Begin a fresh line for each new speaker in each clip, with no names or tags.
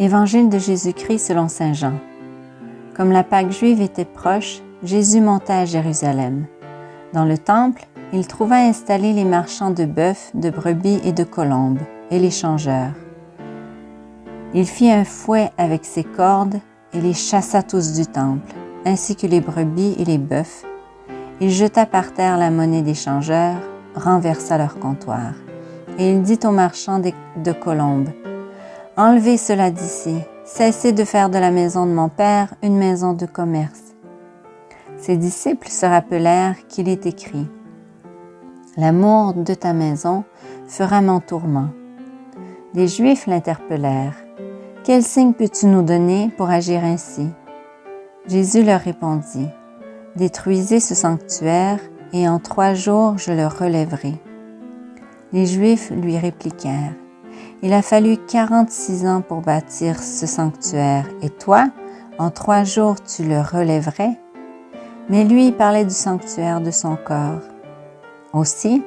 Évangile de Jésus-Christ selon saint Jean. Comme la Pâque juive était proche, Jésus monta à Jérusalem. Dans le temple, il trouva installés les marchands de bœufs, de brebis et de colombes, et les changeurs. Il fit un fouet avec ses cordes et les chassa tous du temple, ainsi que les brebis et les bœufs. Il jeta par terre la monnaie des changeurs, renversa leur comptoir. Et il dit aux marchands de colombes, « Enlevez cela d'ici, cessez de faire de la maison de mon Père une maison de commerce. » Ses disciples se rappelèrent qu'il est écrit, « L'amour de ta maison fera mon tourment. » Les Juifs l'interpellèrent, « Quel signe peux-tu nous donner pour agir ainsi? » Jésus leur répondit, « Détruisez ce sanctuaire, et en 3 jours je le relèverai. » Les Juifs lui répliquèrent, « Il a fallu 46 ans pour bâtir ce sanctuaire, et toi, en 3 jours tu le relèverais? » Mais lui il parlait du sanctuaire de son corps. Aussi,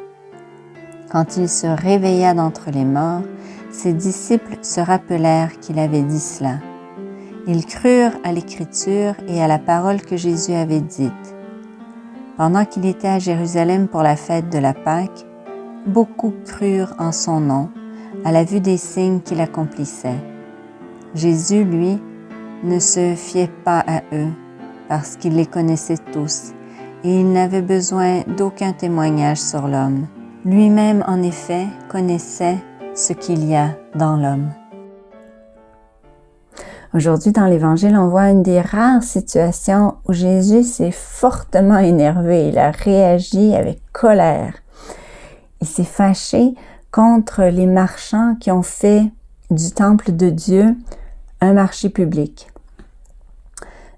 quand il se réveilla d'entre les morts, ses disciples se rappelèrent qu'il avait dit cela. Ils crurent à l'Écriture et à la parole que Jésus avait dite. Pendant qu'il était à Jérusalem pour la fête de la Pâque, beaucoup crurent en son nom, à la vue des signes qu'il accomplissait. Jésus, lui, ne se fiait pas à eux, parce qu'il les connaissait tous, et il n'avait besoin d'aucun témoignage sur l'homme. Lui-même, en effet, connaissait ce qu'il y a dans l'homme. Aujourd'hui, dans l'Évangile, on voit une des rares situations où Jésus s'est fortement énervé. Il a réagi avec colère. Il s'est fâché contre les marchands qui ont fait du temple de Dieu un marché public.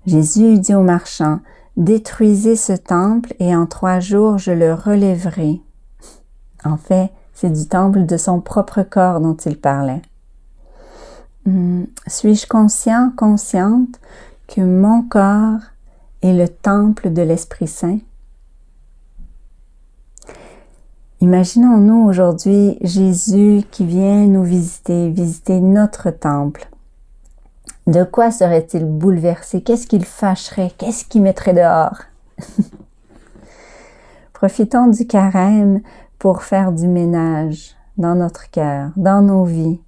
Jésus dit aux marchands, « Détruisez ce temple et en 3 jours je le relèverai. » En fait, c'est du temple de son propre corps dont il parlait. Suis-je consciente que mon corps est le temple de l'Esprit Saint? Imaginons-nous aujourd'hui Jésus qui vient nous visiter notre temple. De quoi serait-il bouleversé? Qu'est-ce qu'il fâcherait? Qu'est-ce qu'il mettrait dehors? Profitons du carême pour faire du ménage dans notre cœur, dans nos vies.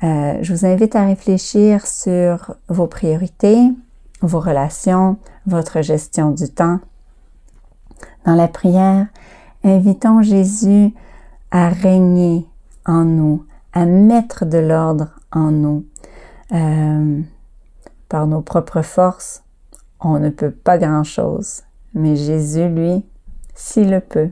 Je vous invite à réfléchir sur vos priorités, vos relations, votre gestion du temps. Dans la prière, invitons Jésus à régner en nous, à mettre de l'ordre en nous. Par nos propres forces, on ne peut pas grand-chose, mais Jésus, lui, s'il le peut.